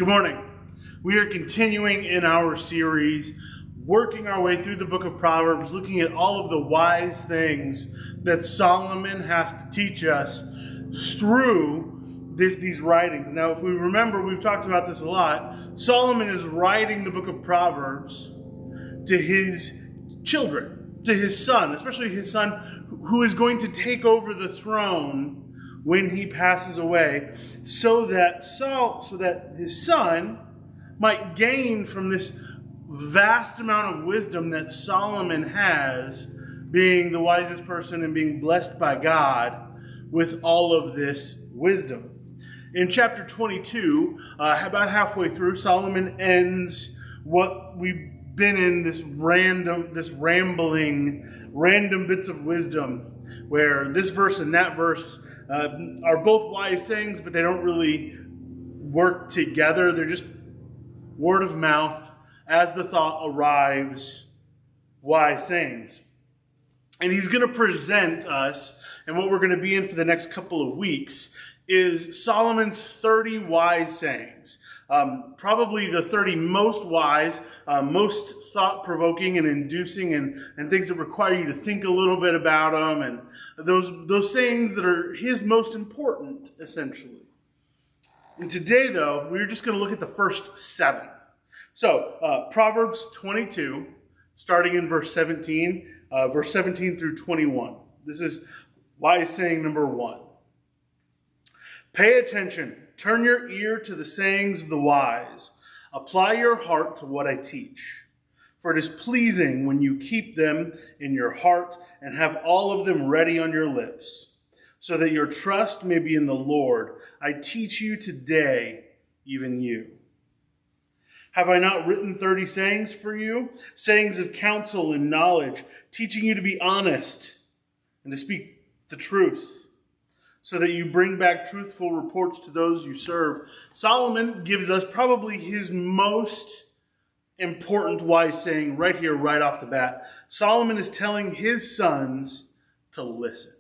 Good morning. We are continuing in our series, working our way through the book of Proverbs, looking at all of the wise things that Solomon has to teach us through these writings. Now, if we remember, we've talked about this a lot. Solomon is writing the book of Proverbs to his children, to his son, especially his son who is going to take over the throne when he passes away, so that his son might gain from this vast amount of wisdom that Solomon has, being the wisest person and being blessed by God with all of this wisdom. In chapter 22, about halfway through, Solomon ends what we've been in, this random bits of wisdom, where this verse and that verse are both wise sayings, but they don't really work together. They're just word of mouth, as the thought arrives, wise sayings. And he's going to present us, and what we're going to be in for the next couple of weeks, is Solomon's 30 wise sayings. Probably the 30 most wise, most thought-provoking and inducing, and things that require you to think a little bit about them, and those sayings that are his most important, essentially. And today, though, we're just going to look at the first 7. So, Proverbs 22, starting in verse 17 through 21. This is wise saying number 1. Pay attention. Turn your ear to the sayings of the wise. Apply your heart to what I teach. For it is pleasing when you keep them in your heart and have all of them ready on your lips, so that your trust may be in the Lord. I teach you today, even you. Have I not written 30 sayings for you? Sayings of counsel and knowledge, teaching you to be honest and to speak the truth, so that you bring back truthful reports to those you serve. Solomon gives us probably his most important wise saying right here, right off the bat. Solomon is telling his sons to listen.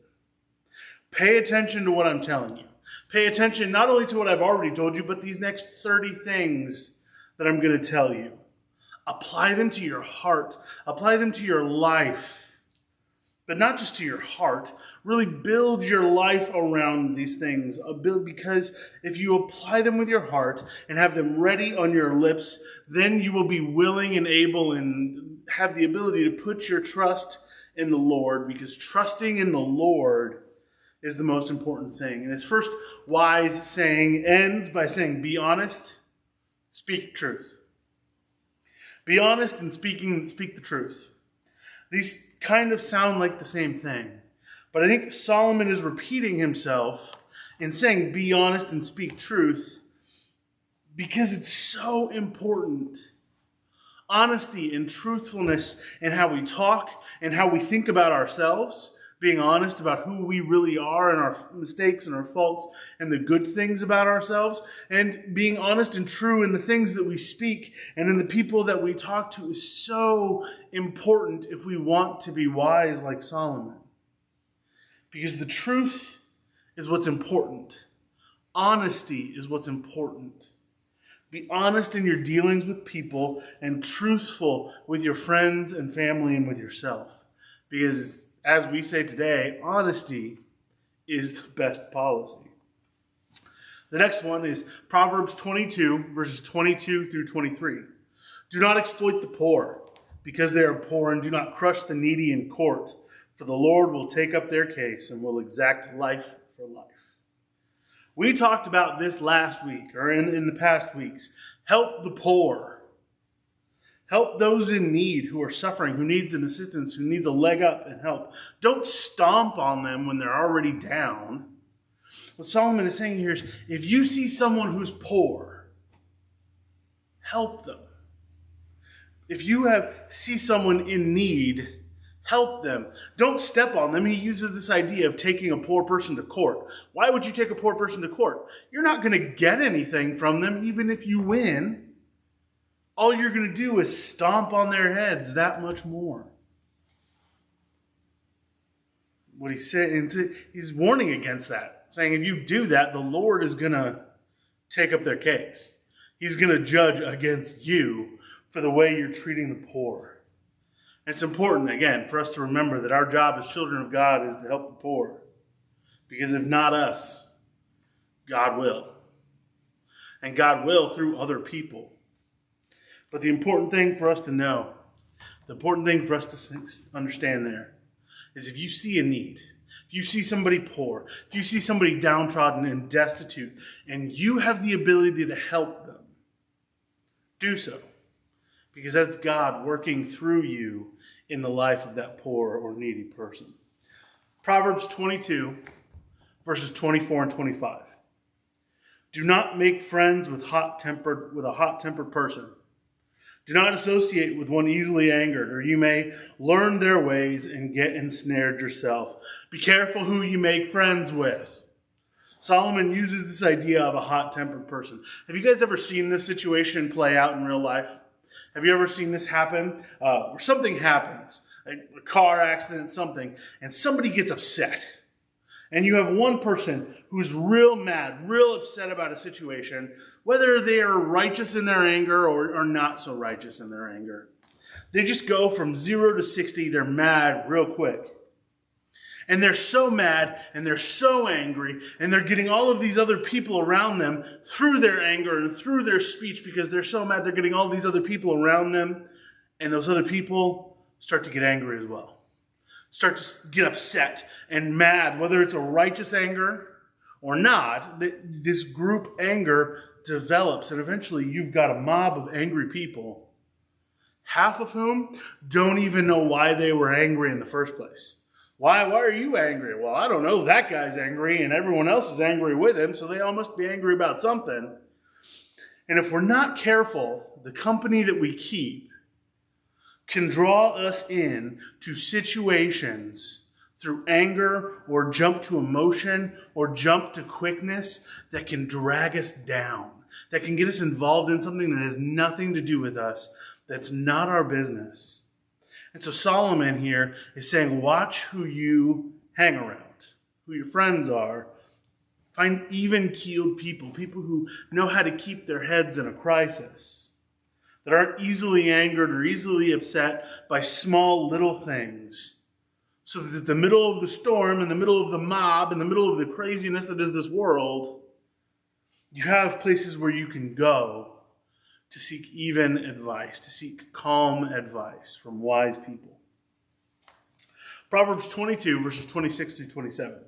Pay attention to what I'm telling you. Pay attention not only to what I've already told you, but these next 30 things that I'm going to tell you. Apply them to your heart. Apply them to your life. But not just to your heart. Really build your life around these things. Because if you apply them with your heart and have them ready on your lips, then you will be willing and able and have the ability to put your trust in the Lord, because trusting in the Lord is the most important thing. And his first wise saying ends by saying, be honest, speak truth. Be honest and speak the truth. These kind of sound like the same thing. But I think Solomon is repeating himself in saying, be honest and speak truth, because it's so important. Honesty and truthfulness in how we talk and how we think about ourselves, being honest about who we really are and our mistakes and our faults and the good things about ourselves, and being honest and true in the things that we speak and in the people that we talk to is so important if we want to be wise like Solomon. Because the truth is what's important. Honesty is what's important. Be honest in your dealings with people and truthful with your friends and family and with yourself. Because as we say today, honesty is the best policy. The next one is Proverbs 22, verses 22 through 23. Do not exploit the poor, because they are poor, and do not crush the needy in court, for the Lord will take up their case and will exact life for life. We talked about this last week, or in the past weeks. Help the poor. Help those in need who are suffering, who needs an assistance, who needs a leg up and help. Don't stomp on them when they're already down. What Solomon is saying here is, if you see someone who's poor, help them. If you see someone in need, help them. Don't step on them. He uses this idea of taking a poor person to court. Why would you take a poor person to court? You're not going to get anything from them, even if you win. All you're going to do is stomp on their heads that much more. What he's saying, he's warning against that, saying if you do that, the Lord is going to take up their case. He's going to judge against you for the way you're treating the poor. And it's important, again, for us to remember that our job as children of God is to help the poor. Because if not us, God will. And God will through other people. But the important thing for us to know, the important thing for us to understand there, is if you see a need, if you see somebody poor, if you see somebody downtrodden and destitute, and you have the ability to help them, do so. Because that's God working through you in the life of that poor or needy person. Proverbs 22, verses 24 and 25. Do not make friends with a hot-tempered person. Do not associate with one easily angered, or you may learn their ways and get ensnared yourself. Be careful who you make friends with. Solomon uses this idea of a hot-tempered person. Have you guys ever seen this situation play out in real life? Have you ever seen this happen? Where something happens, a car accident, something, and somebody gets upset. And you have one person who's real mad, real upset about a situation, whether they are righteous in their anger or not so righteous in their anger. They just go from 0 to 60, they're mad real quick. And they're so mad and they're so angry and they're getting all of these other people around them through their anger and through their speech because they're so mad they're getting all these other people around them, and those other people start to get angry as well. Start to get upset and mad, whether it's a righteous anger or not. This group anger develops, and eventually you've got a mob of angry people, half of whom don't even know why they were angry in the first place. Why are you angry? Well, I don't know. That guy's angry and everyone else is angry with him, so they all must be angry about something. And if we're not careful, the company that we keep can draw us in to situations through anger or jump to emotion or jump to quickness that can drag us down, that can get us involved in something that has nothing to do with us, that's not our business. And so Solomon here is saying, watch who you hang around, who your friends are. Find even-keeled people, people who know how to keep their heads in a crisis, that aren't easily angered or easily upset by small little things. So that in the middle of the storm, in the middle of the mob, in the middle of the craziness that is this world, you have places where you can go to seek even advice, to seek calm advice from wise people. Proverbs 22, verses 26 through 27.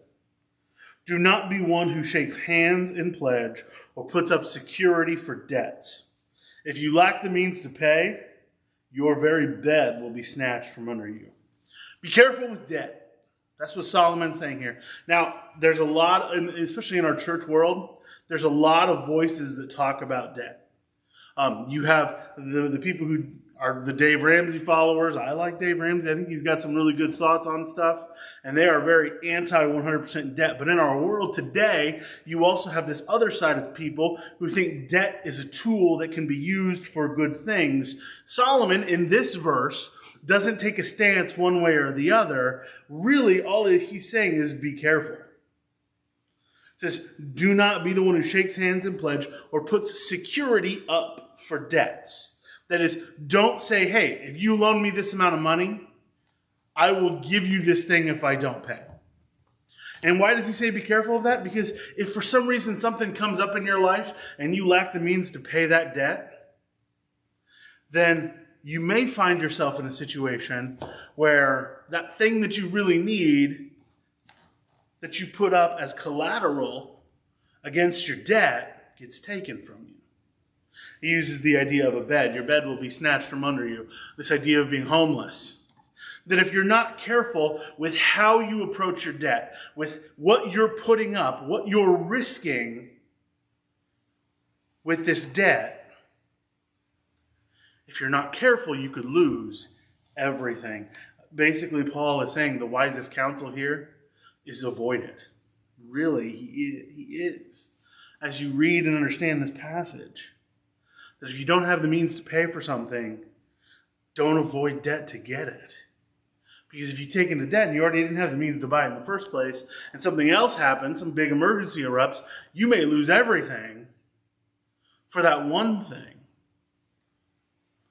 Do not be one who shakes hands in pledge or puts up security for debts. If you lack the means to pay, your very bed will be snatched from under you. Be careful with debt. That's what Solomon's saying here. Now, there's a lot, especially in our church world, there's a lot of voices that talk about debt. You have the people who are the Dave Ramsey followers. I like Dave Ramsey. I think he's got some really good thoughts on stuff. And they are very anti-100% debt. But in our world today, you also have this other side of people who think debt is a tool that can be used for good things. Solomon, in this verse, doesn't take a stance one way or the other. Really, all he's saying is be careful. It says, do not be the one who shakes hands in pledge or puts security up for debts. That is, don't say, hey, if you loan me this amount of money, I will give you this thing if I don't pay. And why does he say be careful of that? Because if for some reason something comes up in your life and you lack the means to pay that debt, then you may find yourself in a situation where that thing that you really need, that you put up as collateral against your debt, gets taken from you. He uses the idea of a bed. Your bed will be snatched from under you. This idea of being homeless. That if you're not careful with how you approach your debt, with what you're putting up, what you're risking with this debt, if you're not careful, you could lose everything. Basically, Paul is saying the wisest counsel here is avoid it. Really, he is. As you read and understand this passage, that if you don't have the means to pay for something, don't avoid debt to get it. Because if you take into debt and you already didn't have the means to buy it in the first place, and something else happens, some big emergency erupts, you may lose everything for that one thing.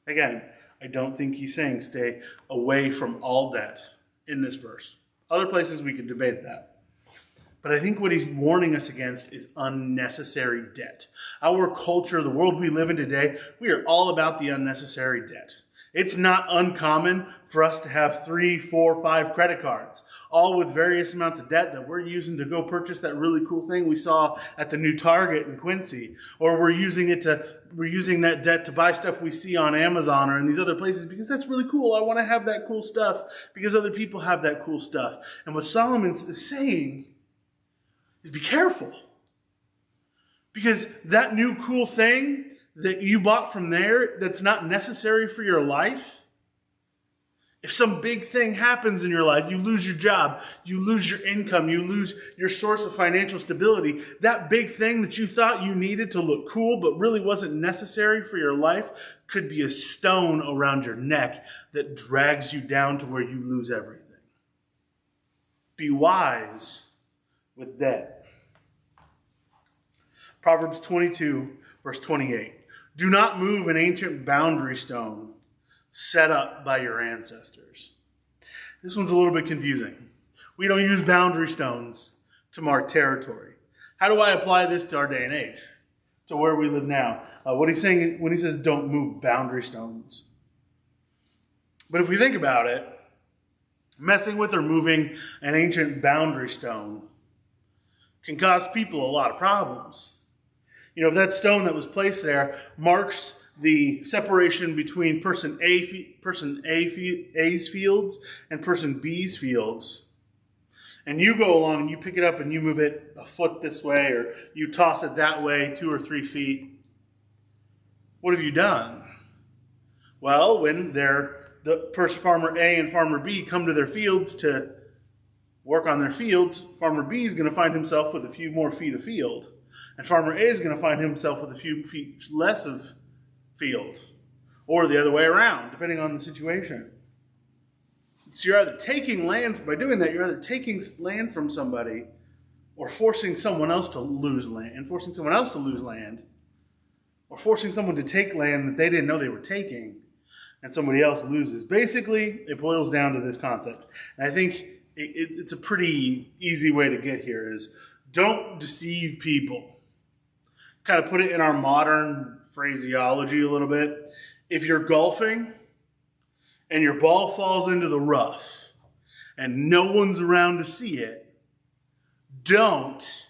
Again, I don't think he's saying stay away from all debt in this verse. Other places we could debate that. But I think what he's warning us against is unnecessary debt. Our culture, the world we live in today, we are all about the unnecessary debt. It's not uncommon for us to have 3, 4, 5 credit cards, all with various amounts of debt that we're using to go purchase that really cool thing we saw at the new Target in Quincy. Or we're using that debt to buy stuff we see on Amazon or in these other places because that's really cool. I want to have that cool stuff because other people have that cool stuff. And what Solomon is saying is be careful. Because that new cool thing that you bought from there that's not necessary for your life, if some big thing happens in your life, you lose your job, you lose your income, you lose your source of financial stability, that big thing that you thought you needed to look cool but really wasn't necessary for your life could be a stone around your neck that drags you down to where you lose everything. Be wise with debt. Proverbs 22, verse 28. Do not move an ancient boundary stone set up by your ancestors. This one's a little bit confusing. We don't use boundary stones to mark territory. How do I apply this to our day and age, to where we live now? What he's saying when he says don't move boundary stones. But if we think about it, messing with or moving an ancient boundary stone can cause people a lot of problems. You know, if that stone that was placed there marks the separation between person A's fields and person B's fields, and you go along and you pick it up and you move it a foot this way or you toss it that way 2 or 3 feet, what have you done? Well, when farmer A and farmer B come to their fields to work on their fields, farmer B is going to find himself with a few more feet of field. And farmer A is going to find himself with a few feet less of field. Or the other way around, depending on the situation. So you're either taking land, by doing that, you're either taking land from somebody or forcing someone else to lose land, or forcing someone to take land that they didn't know they were taking, and somebody else loses. Basically, it boils down to this concept. And I think it's a pretty easy way to get here is don't deceive people. Kind of put it in our modern phraseology a little bit. If you're golfing and your ball falls into the rough and no one's around to see it, don't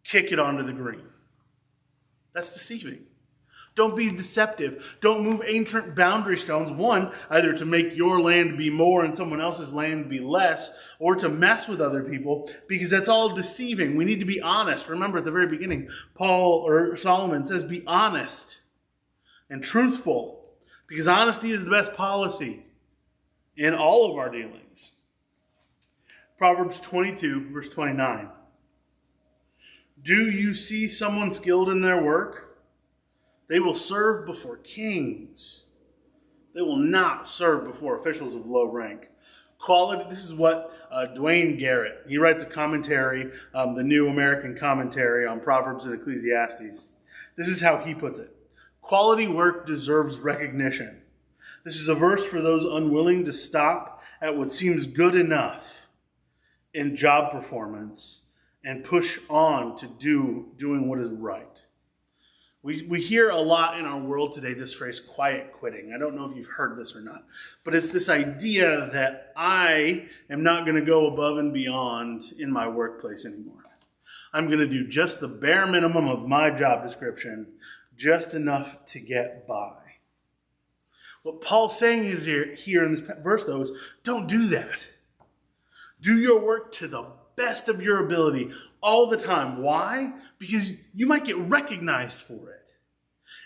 kick it onto the green. That's deceiving. Don't be deceptive. Don't move ancient boundary stones, one, either to make your land be more and someone else's land be less, or to mess with other people, because that's all deceiving. We need to be honest. Remember at the very beginning, Solomon says be honest and truthful, because honesty is the best policy in all of our dealings. Proverbs 22, verse 29. Do you see someone skilled in their work? They will serve before kings. They will not serve before officials of low rank. Quality, this is what Dwayne Garrett, he writes a commentary, the New American Commentary on Proverbs and Ecclesiastes. This is how he puts it. Quality work deserves recognition. This is a verse for those unwilling to stop at what seems good enough in job performance and push on to doing what is right. We hear a lot in our world today this phrase, quiet quitting. I don't know if you've heard this or not, but it's this idea that I am not going to go above and beyond in my workplace anymore. I'm going to do just the bare minimum of my job description, just enough to get by. What Paul's saying is here in this verse, though, is don't do that. Do your work to the best of your ability all the time. Why? Because you might get recognized for it.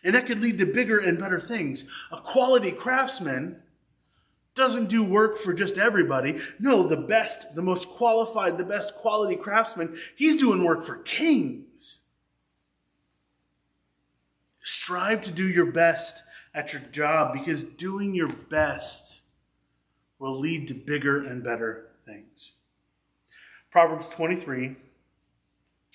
And that could lead to bigger and better things. A quality craftsman doesn't do work for just everybody. No, the best, the most qualified, the best quality craftsman, he's doing work for kings. Strive to do your best at your job, because doing your best will lead to bigger and better things. Proverbs 23,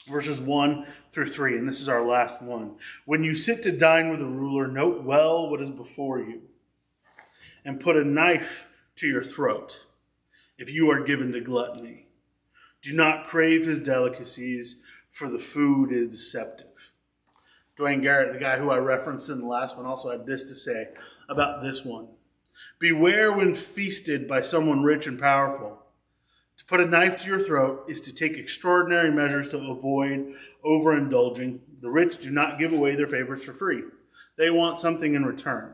Verses 1 through 3, and this is our last one. When you sit to dine with a ruler, note well what is before you, and put a knife to your throat if you are given to gluttony. Do not crave his delicacies, for the food is deceptive. Dwayne Garrett, the guy who I referenced in the last one, also had this to say about this one. Beware when feasted by someone rich and powerful. To put a knife to your throat is to take extraordinary measures to avoid overindulging. The rich do not give away their favors for free. They want something in return.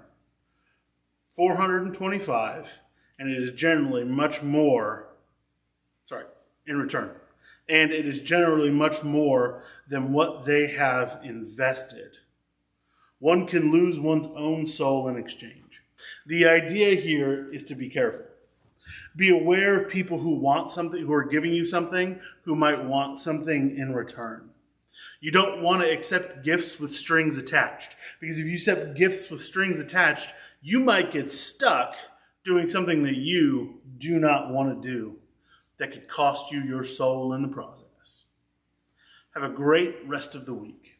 425, and it is generally much more, in return. And it is generally much more than what they have invested. One can lose one's own soul in exchange. The idea here is to be careful. Be aware of people who want something, who are giving you something, who might want something in return. You don't want to accept gifts with strings attached, because if you accept gifts with strings attached, you might get stuck doing something that you do not want to do that could cost you your soul in the process. Have a great rest of the week.